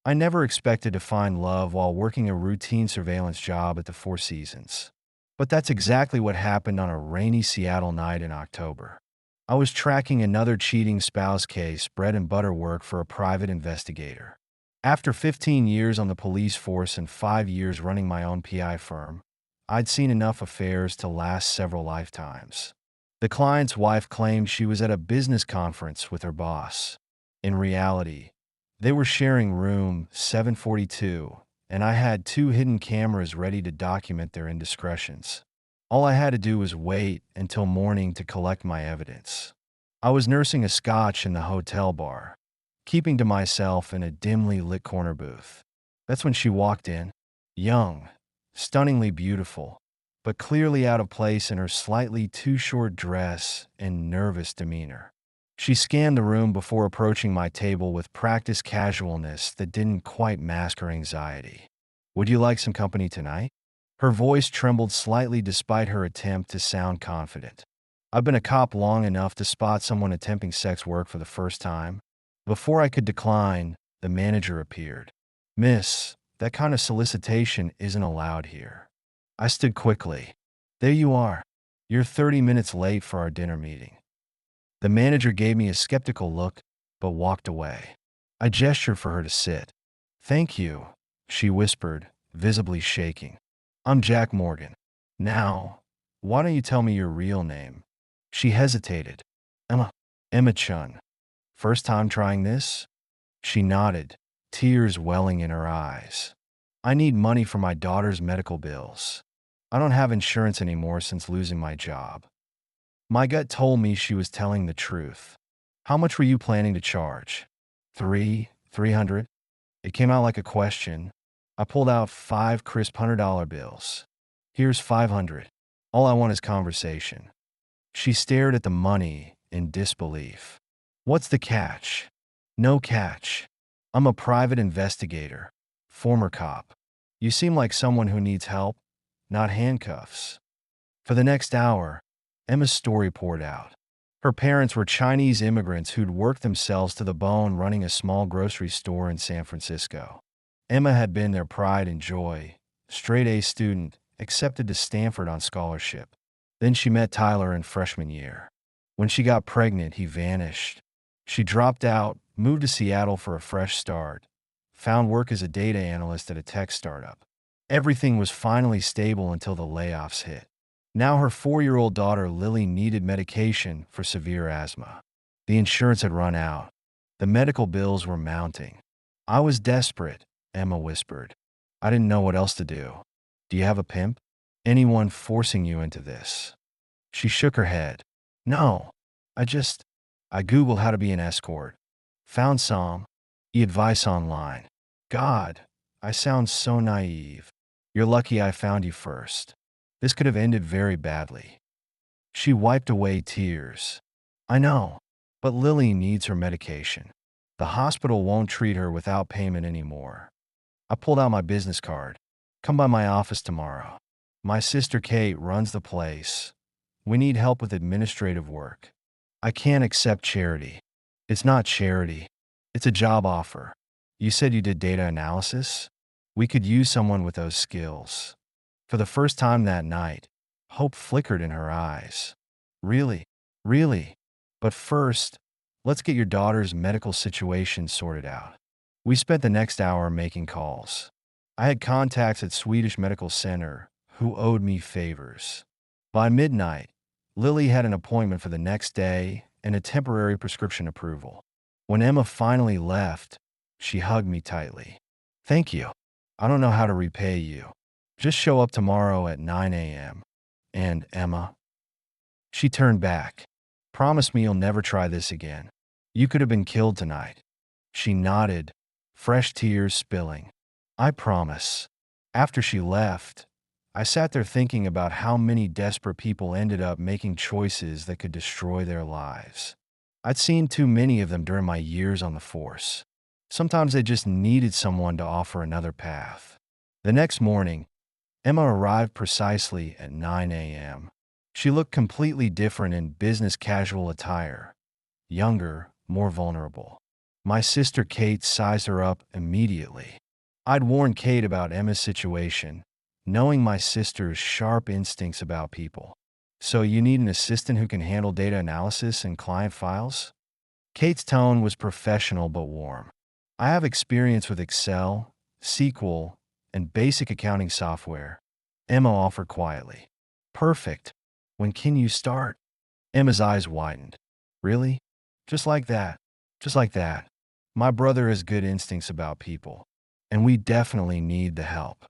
I never expected to find love while working a routine surveillance job at the Four Seasons. But that's exactly what happened on a rainy Seattle night in October. I was tracking another cheating spouse case, bread and butter work for a private investigator. After 15 years on the police force and 5 years running my own PI firm, I'd seen enough affairs to last several lifetimes. The client's wife claimed she was at a business conference with her boss. In reality, they were sharing room 742, and I had 2 hidden cameras ready to document their indiscretions. All I had to do was wait until morning to collect my evidence. I was nursing a scotch in the hotel bar, keeping to myself in a dimly lit corner booth. That's when she walked in, young, stunningly beautiful, but clearly out of place in her slightly too short dress and nervous demeanor. She scanned the room before approaching my table with practiced casualness that didn't quite mask her anxiety. "Would you like some company tonight?" Her voice trembled slightly despite her attempt to sound confident. I've been a cop long enough to spot someone attempting sex work for the first time. Before I could decline, the manager appeared. "Miss, that kind of solicitation isn't allowed here." I stood quickly. "There you are. You're 30 minutes late for our dinner meeting." The manager gave me a skeptical look, but walked away. I gestured for her to sit. "Thank you," she whispered, visibly shaking. "I'm Jack Morgan. Now, why don't you tell me your real name?" She hesitated. "Emma. Emma Chun. First time trying this?" She nodded, tears welling in her eyes. "I need money for my daughter's medical bills. I don't have insurance anymore since losing my job." My gut told me she was telling the truth. "How much were you planning to charge?" 300. It came out like a question. I pulled out 5 crisp $100 bills. "Here's 500. All I want is conversation." She stared at the money in disbelief. "What's the catch?" "No catch. I'm a private investigator, former cop. You seem like someone who needs help, not handcuffs." For the next hour, Emma's story poured out. Her parents were Chinese immigrants who'd worked themselves to the bone running a small grocery store in San Francisco. Emma had been their pride and joy, straight-A student, accepted to Stanford on scholarship. Then she met Tyler in freshman year. When she got pregnant, he vanished. She dropped out, moved to Seattle for a fresh start, found work as a data analyst at a tech startup. Everything was finally stable until the layoffs hit. Now her 4-year-old daughter Lily needed medication for severe asthma. The insurance had run out. The medical bills were mounting. "I was desperate," Emma whispered. "I didn't know what else to do." "Do you have a pimp? Anyone forcing you into this?" She shook her head. "No, I Googled how to be an escort. Found some advice online. God, I sound so naive. You're lucky I found you first. This could have ended very badly." She wiped away tears. "I know, but Lily needs her medication. The hospital won't treat her without payment anymore." I pulled out my business card. "Come by my office tomorrow. My sister Kate runs the place. We need help with administrative work." "I can't accept charity." "It's not charity. It's a job offer. You said you did data analysis? We could use someone with those skills." For the first time that night, hope flickered in her eyes. "Really? Really? But first, let's get your daughter's medical situation sorted out." We spent the next hour making calls. I had contacts at Swedish Medical Center who owed me favors. By midnight, Lily had an appointment for the next day and a temporary prescription approval. When Emma finally left, she hugged me tightly. "Thank you. I don't know how to repay you. Just show up tomorrow at 9 a.m. And, Emma." She turned back. "Promise me you'll never try this again. You could have been killed tonight." She nodded, fresh tears spilling. "I promise." After she left, I sat there thinking about how many desperate people ended up making choices that could destroy their lives. I'd seen too many of them during my years on the force. Sometimes they just needed someone to offer another path. The next morning, Emma arrived precisely at 9 a.m. She looked completely different in business casual attire. Younger, more vulnerable. My sister Kate sized her up immediately. I'd warned Kate about Emma's situation, knowing my sister's sharp instincts about people. So you need an assistant who can handle data analysis and client files? Kate's tone was professional but warm. I have experience with Excel, SQL, and basic accounting software, Emma offered quietly. Perfect. When can you start? Emma's eyes widened. Really? Just like that. Just like that. My brother has good instincts about people, and we definitely need the help.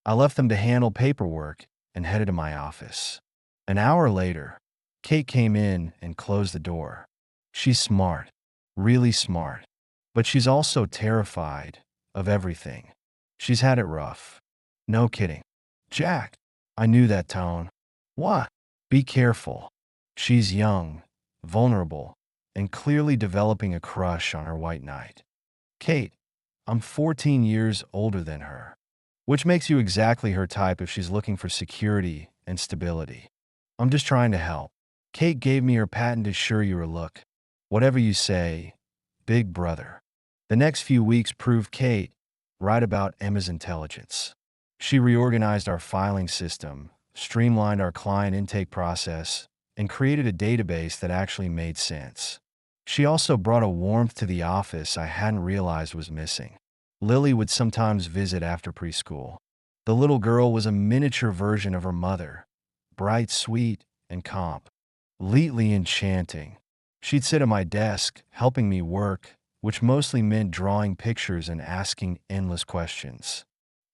I left them to handle paperwork and headed to my office. An hour later, Kate came in and closed the door. She's smart, really smart, but she's also terrified of everything. She's had it rough. No kidding. Jack, I knew that tone. What? Be careful. She's young, vulnerable, and clearly developing a crush on her white knight. Kate, I'm 14 years older than her, which makes you exactly her type if she's looking for security and stability. I'm just trying to help. Kate gave me her patented sure you look. Whatever you say, big brother. The next few weeks proved Kate right about Emma's intelligence. She reorganized our filing system, streamlined our client intake process, and created a database that actually made sense. She also brought a warmth to the office I hadn't realized was missing. Lily would sometimes visit after preschool. The little girl was a miniature version of her mother, bright, sweet, and completely enchanting. She'd sit at my desk, helping me work, which mostly meant drawing pictures and asking endless questions.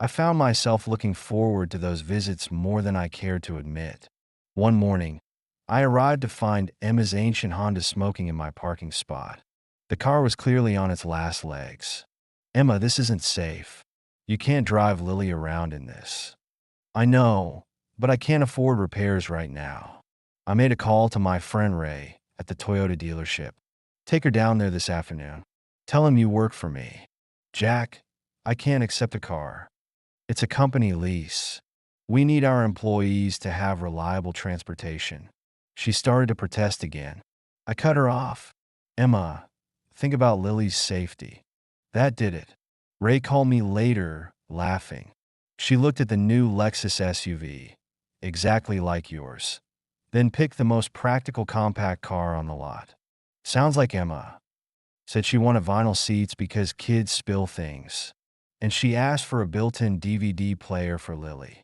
I found myself looking forward to those visits more than I cared to admit. One morning, I arrived to find Emma's ancient Honda smoking in my parking spot. The car was clearly on its last legs. Emma, this isn't safe. You can't drive Lily around in this. I know, but I can't afford repairs right now. I made a call to my friend Ray at the Toyota dealership. Take her down there this afternoon. Tell him you work for me. Jack, I can't accept a car. It's a company lease. We need our employees to have reliable transportation. She started to protest again. I cut her off. Emma, think about Lily's safety. That did it. Ray called me later, laughing. She looked at the new Lexus SUV, exactly like yours, then picked the most practical compact car on the lot. Sounds like Emma. Said she wanted vinyl seats because kids spill things. And she asked for a built-in DVD player for Lily.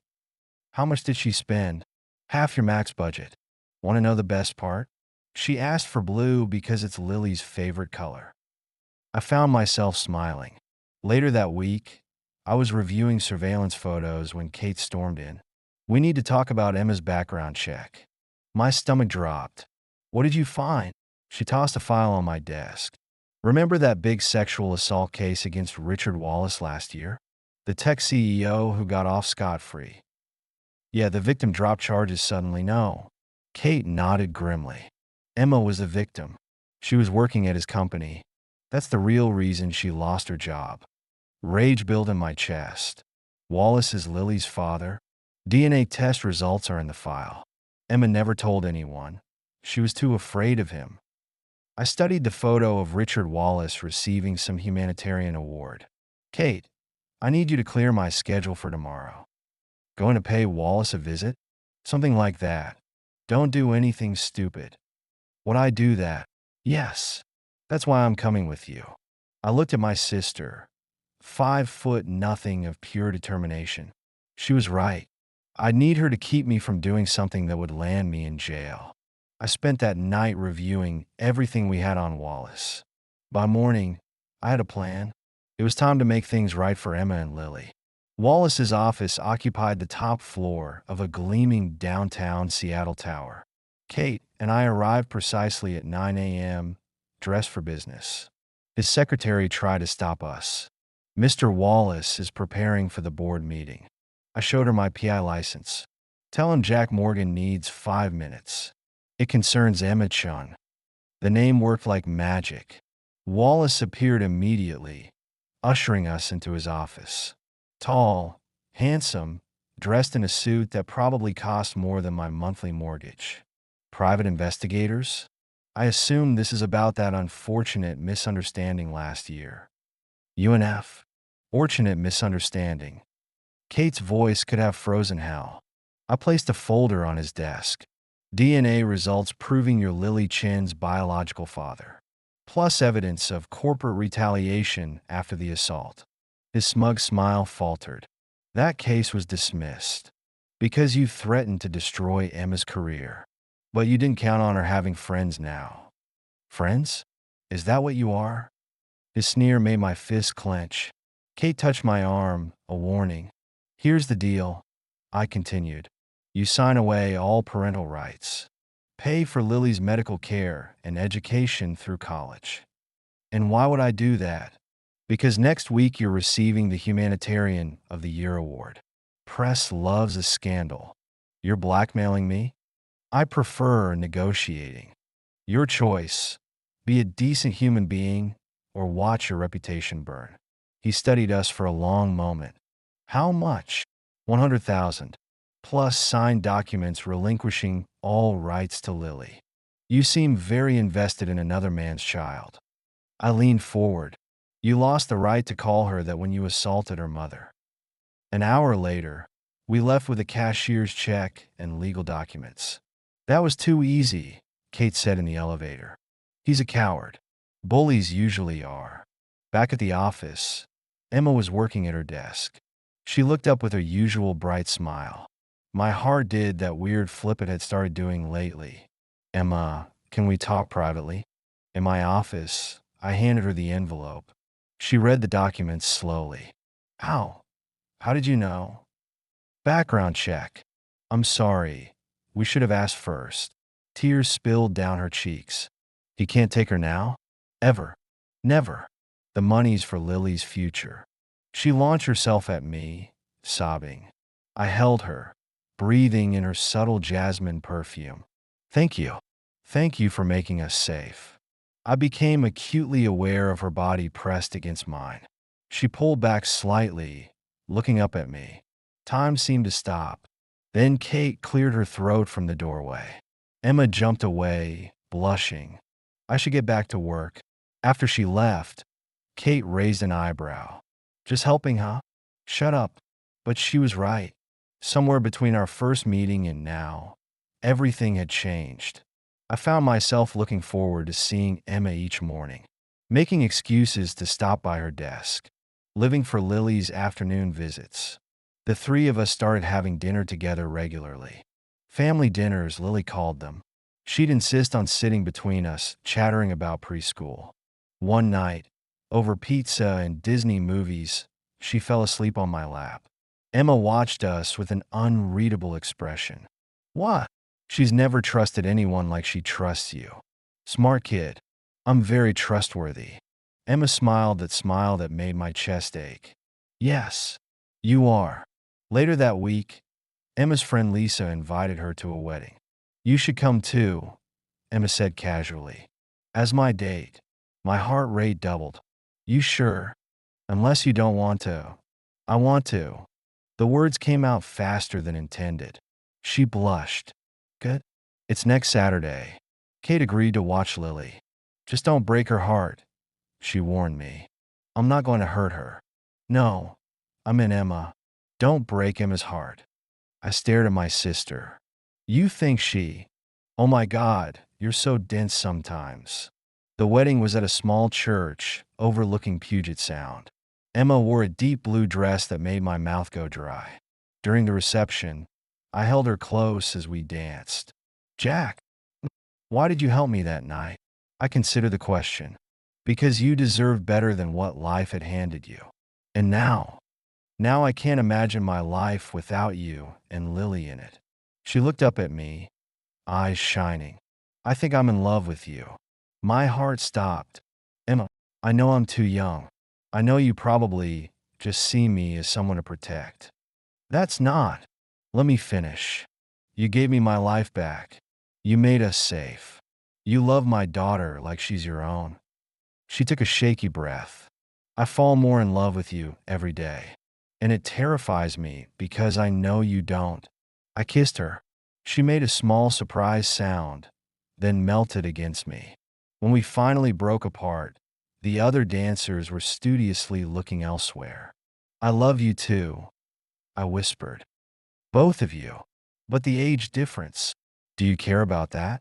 How much did she spend? Half your max budget. Want to know the best part? She asked for blue because it's Lily's favorite color. I found myself smiling. Later that week, I was reviewing surveillance photos when Kate stormed in. We need to talk about Emma's background check. My stomach dropped. What did you find? She tossed a file on my desk. Remember that big sexual assault case against Richard Wallace last year? The tech CEO who got off scot-free. Yeah, the victim dropped charges suddenly. No. Kate nodded grimly. Emma was the victim. She was working at his company. That's the real reason she lost her job. Rage built in my chest. Wallace is Lily's father. DNA test results are in the file. Emma never told anyone. She was too afraid of him. I studied the photo of Richard Wallace receiving some humanitarian award. Kate, I need you to clear my schedule for tomorrow. Going to pay Wallace a visit? Something like that. Don't do anything stupid. Would I do that? Yes. That's why I'm coming with you. I looked at my sister. 5'0" of pure determination. She was right. I'd need her to keep me from doing something that would land me in jail. I spent that night reviewing everything we had on Wallace. By morning, I had a plan. It was time to make things right for Emma and Lily. Wallace's office occupied the top floor of a gleaming downtown Seattle tower. Kate and I arrived precisely at 9 a.m., dressed for business. His secretary tried to stop us. Mr. Wallace is preparing for the board meeting. I showed her my PI license. Tell him Jack Morgan needs 5 minutes. It concerns Emma Chun. The name worked like magic. Wallace appeared immediately, ushering us into his office. Tall, handsome, dressed in a suit that probably cost more than my monthly mortgage. Private investigators? I assume this is about that unfortunate misunderstanding last year. UNF. Fortunate misunderstanding. Kate's voice could have frozen Hal. I placed a folder on his desk. DNA results proving you're Lily Chin's biological father, plus evidence of corporate retaliation after the assault. His smug smile faltered. That case was dismissed because you threatened to destroy Emma's career. But you didn't count on her having friends now. Friends? Is that what you are? His sneer made my fist clench. Kate touched my arm, a warning. Here's the deal, I continued. You sign away all parental rights. Pay for Lily's medical care and education through college. And why would I do that? Because next week you're receiving the Humanitarian of the Year award. Press loves a scandal. You're blackmailing me? I prefer negotiating. Your choice. Be a decent human being or watch your reputation burn. He studied us for a long moment. How much? 100,000. Plus signed documents relinquishing all rights to Lily. You seem very invested in another man's child. I leaned forward. You lost the right to call her that when you assaulted her mother. An hour later, we left with a cashier's check and legal documents. That was too easy, Kate said in the elevator. He's a coward. Bullies usually are. Back at the office, Emma was working at her desk. She looked up with her usual bright smile. My heart did that weird flip it had started doing lately. Emma, can we talk privately? In my office, I handed her the envelope. She read the documents slowly. How? How did you know? Background check. I'm sorry. We should have asked first. Tears spilled down her cheeks. He can't take her now? Ever. Never. The money's for Lily's future. She launched herself at me, sobbing. I held her, breathing in her subtle jasmine perfume. Thank you. Thank you for making us safe. I became acutely aware of her body pressed against mine. She pulled back slightly, looking up at me. Time seemed to stop. Then Kate cleared her throat from the doorway. Emma jumped away, blushing. I should get back to work. After she left, Kate raised an eyebrow. Just helping, huh? Shut up. But she was right. Somewhere between our first meeting and now, everything had changed. I found myself looking forward to seeing Emma each morning, making excuses to stop by her desk, living for Lily's afternoon visits. The three of us started having dinner together regularly. Family dinners, Lily called them. She'd insist on sitting between us, chattering about preschool. One night, over pizza and Disney movies, she fell asleep on my lap. Emma watched us with an unreadable expression. What? She's never trusted anyone like she trusts you. Smart kid. I'm very trustworthy. Emma smiled that smile that made my chest ache. Yes, you are. Later that week, Emma's friend Lisa invited her to a wedding. You should come too, Emma said casually. As my date. My heart rate doubled. You sure? Unless you don't want to. I want to. The words came out faster than intended. She blushed. Good. It's next Saturday. Kate agreed to watch Lily. Just don't break her heart, she warned me. I'm not going to hurt her. No, I meant Emma. Don't break Emma's heart. I stared at my sister. You think she... Oh my God, you're so dense sometimes. The wedding was at a small church overlooking Puget Sound. Emma wore a deep blue dress that made my mouth go dry. During the reception, I held her close as we danced. Jack, why did you help me that night? I considered the question. Because you deserved better than what life had handed you. And now I can't imagine my life without you and Lily in it. She looked up at me, eyes shining. I think I'm in love with you. My heart stopped. Emma, I know I'm too young. I know you probably just see me as someone to protect. That's not. Let me finish. You gave me my life back. You made us safe. You love my daughter like she's your own. She took a shaky breath. I fall more in love with you every day. And it terrifies me because I know you don't. I kissed her. She made a small surprise sound, then melted against me. When we finally broke apart, the other dancers were studiously looking elsewhere. I love you too, I whispered. Both of you. But the age difference. Do you care about that?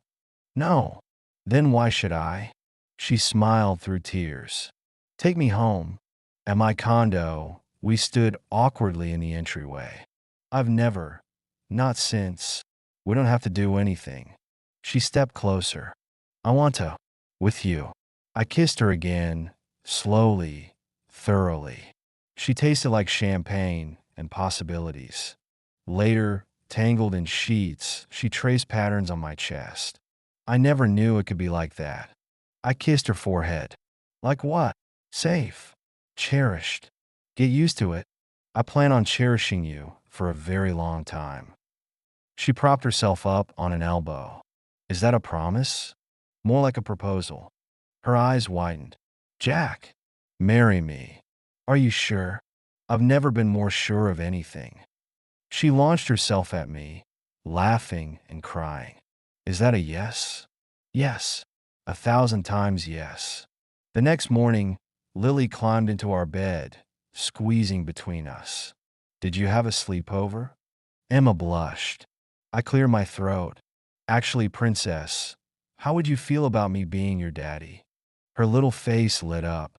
No. Then why should I? She smiled through tears. Take me home. At my condo, we stood awkwardly in the entryway. I've never, not since. We don't have to do anything. She stepped closer. I want to, with you. I kissed her again, slowly, thoroughly. She tasted like champagne and possibilities. Later, tangled in sheets, she traced patterns on my chest. I never knew it could be like that. I kissed her forehead. Like what? Safe. Cherished. Get used to it. I plan on cherishing you for a very long time. She propped herself up on an elbow. Is that a promise? More like a proposal. Her eyes widened. Jack, marry me. Are you sure? I've never been more sure of anything. She launched herself at me, laughing and crying. Is that a yes? Yes. 1,000 times yes. The next morning, Lily climbed into our bed, squeezing between us. Did you have a sleepover? Emma blushed. I cleared my throat. Actually, Princess, how would you feel about me being your daddy? Her little face lit up.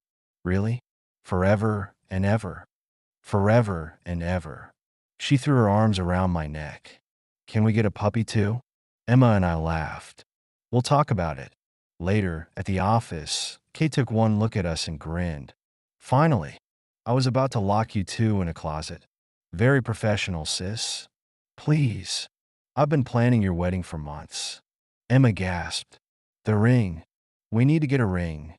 Really? Forever and ever. Forever and ever. She threw her arms around my neck. Can we get a puppy too? Emma and I laughed. We'll talk about it. Later, at the office, Kate took one look at us and grinned. Finally, I was about to lock you two in a closet. Very professional, sis. Please. I've been planning your wedding for months. Emma gasped. The ring. We need to get a ring.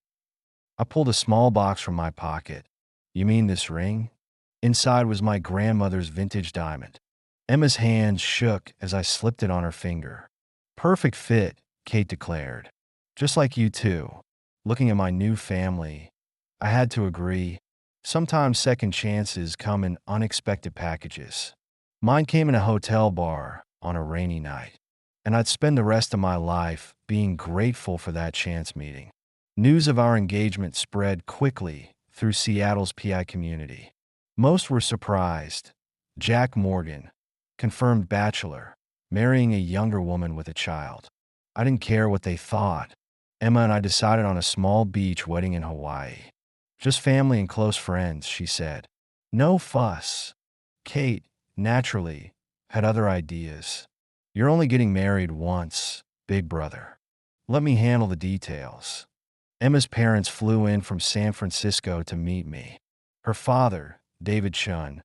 I pulled a small box from my pocket. You mean this ring? Inside was my grandmother's vintage diamond. Emma's hands shook as I slipped it on her finger. Perfect fit, Kate declared. Just like you two. Looking at my new family, I had to agree. Sometimes second chances come in unexpected packages. Mine came in a hotel bar on a rainy night, and I'd spend the rest of my life being grateful for that chance meeting. News of our engagement spread quickly through Seattle's PI community. Most were surprised. Jack Morgan, confirmed bachelor, marrying a younger woman with a child. I didn't care what they thought. Emma and I decided on a small beach wedding in Hawaii. Just family and close friends, she said. No fuss. Kate, naturally, had other ideas. You're only getting married once, big brother. Let me handle the details. Emma's parents flew in from San Francisco to meet me. Her father, David Chun,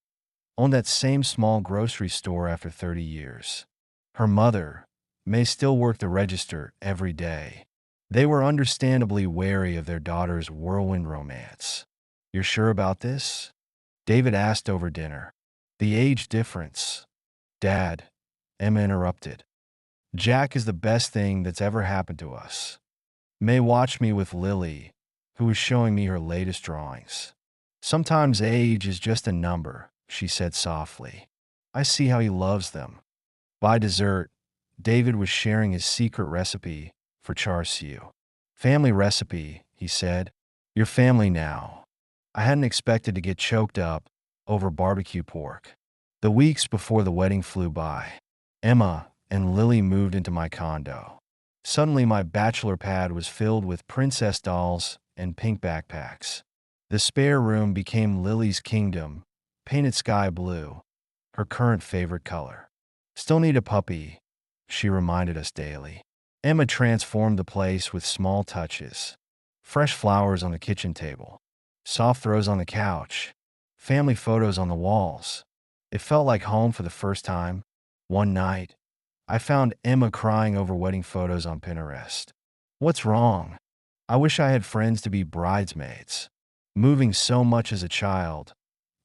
owned that same small grocery store after 30 years. Her mother, May, still worked the register every day. They were understandably wary of their daughter's whirlwind romance. You're sure about this? David asked over dinner. The age difference. Dad, Emma interrupted. Jack is the best thing that's ever happened to us. May watched me with Lily, who was showing me her latest drawings. Sometimes age is just a number, she said softly. I see how he loves them. By dessert, David was sharing his secret recipe for char siu. Family recipe, he said. Your family now. I hadn't expected to get choked up over barbecue pork. The weeks before the wedding flew by. Emma and Lily moved into my condo. Suddenly, my bachelor pad was filled with princess dolls and pink backpacks. The spare room became Lily's kingdom, painted sky blue, her current favorite color. Still need a puppy, she reminded us daily. Emma transformed the place with small touches. Fresh flowers on the kitchen table, soft throws on the couch, family photos on the walls. It felt like home for the first time. One night, I found Emma crying over wedding photos on Pinterest. What's wrong? I wish I had friends to be bridesmaids. Moving so much as a child,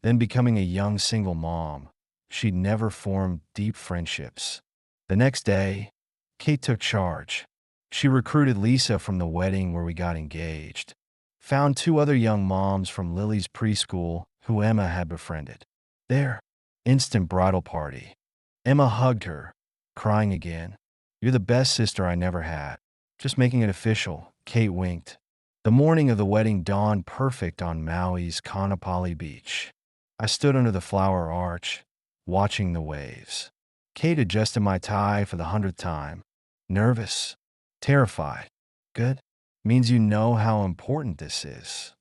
then becoming a young single mom, she'd never formed deep friendships. The next day, Kate took charge. She recruited Lisa from the wedding where we got engaged. Found 2 other young moms from Lily's preschool who Emma had befriended. There, instant bridal party. Emma hugged her, crying again. You're the best sister I never had. Just making it official, Kate winked. The morning of the wedding dawned perfect on Maui's Kaanapali beach. I stood under the flower arch, watching the waves. Kate adjusted my tie for the 100th time. Nervous, terrified. Good. Means you know how important this is.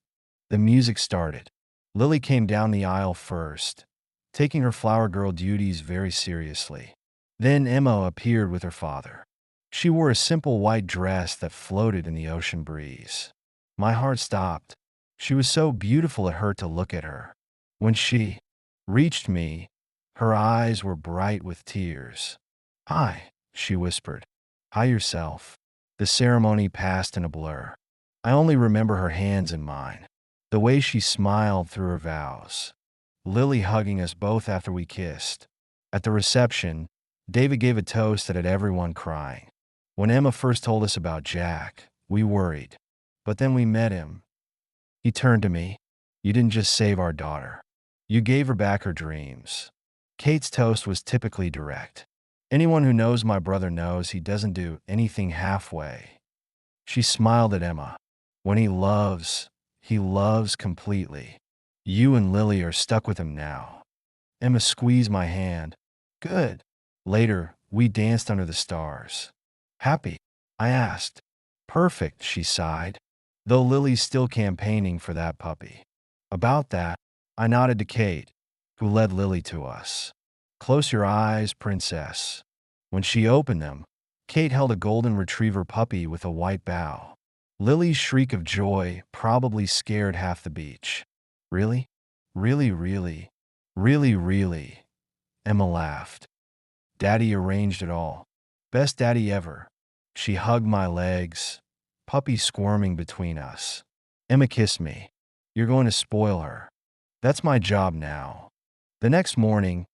The music started. Lily came down the aisle first, taking her flower girl duties very seriously. Then Emma appeared with her father. She wore a simple white dress that floated in the ocean breeze. My heart stopped. She was so beautiful it hurt to look at her. When she reached me, her eyes were bright with tears. "Hi," she whispered. "Hi yourself." The ceremony passed in a blur. I only remember her hands in mine, the way she smiled through her vows. Lily hugging us both after we kissed. At the reception, David gave a toast that had everyone crying. When Emma first told us about Jack, we worried. But then we met him. He turned to me. "You didn't just save our daughter. You gave her back her dreams." Kate's toast was typically direct. Anyone who knows my brother knows he doesn't do anything halfway. She smiled at Emma. When he loves completely. You and Lily are stuck with him now. Emma squeezed my hand. Good. Later, we danced under the stars. Happy? I asked. Perfect, she sighed. Though Lily's still campaigning for that puppy. About that, I nodded to Kate, who led Lily to us. Close your eyes, princess. When she opened them, Kate held a golden retriever puppy with a white bow. Lily's shriek of joy probably scared half the beach. Really? Really, really? Really, really? Emma laughed. Daddy arranged it all. Best daddy ever. She hugged my legs, puppy squirming between us. Emma kissed me. You're going to spoil her. That's my job now. The next morning,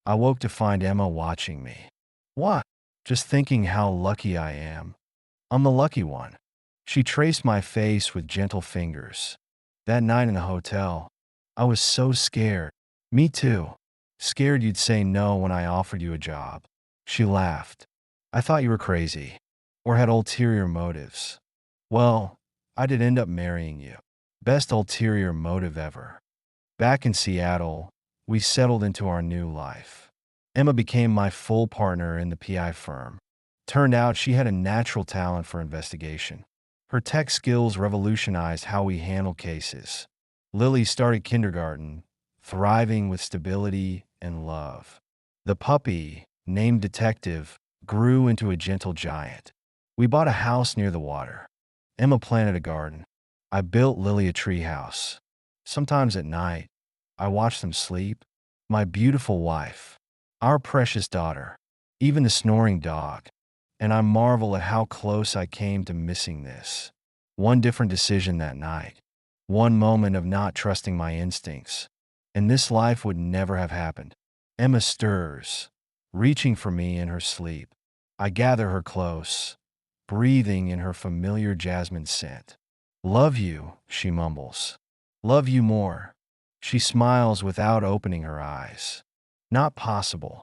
I woke to find Emma watching me. What? Just thinking how lucky I am. I'm the lucky one. She traced my face with gentle fingers. That night in the hotel, I was so scared. Me too. Scared you'd say no when I offered you a job. She laughed. I thought you were crazy, or had ulterior motives. Well, I did end up marrying you. Best ulterior motive ever. Back in Seattle, we settled into our new life. Emma became my full partner in the PI firm. Turned out she had a natural talent for investigation. Her tech skills revolutionized how we handle cases. Lily started kindergarten, thriving with stability and love. The puppy, named Detective, grew into a gentle giant. We bought a house near the water. Emma planted a garden. I built Lily a treehouse. Sometimes at night, I watched them sleep. My beautiful wife, our precious daughter, even the snoring dog. And I marvel at how close I came to missing this. One different decision that night. One moment of not trusting my instincts. And this life would never have happened. Emma stirs, reaching for me in her sleep. I gather her close, breathing in her familiar jasmine scent. Love you, she mumbles. Love you more. She smiles without opening her eyes. Not possible.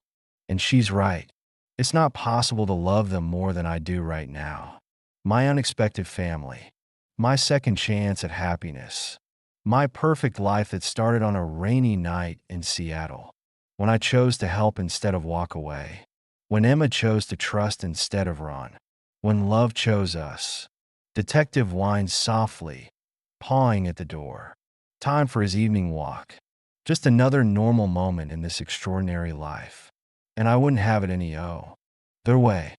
And she's right. It's not possible to love them more than I do right now. My unexpected family. My second chance at happiness. My perfect life that started on a rainy night in Seattle. When I chose to help instead of walk away. When Emma chose to trust instead of run. When love chose us. Detective whines softly, pawing at the door. Time for his evening walk. Just another normal moment in this extraordinary life. And I wouldn't have it any other way.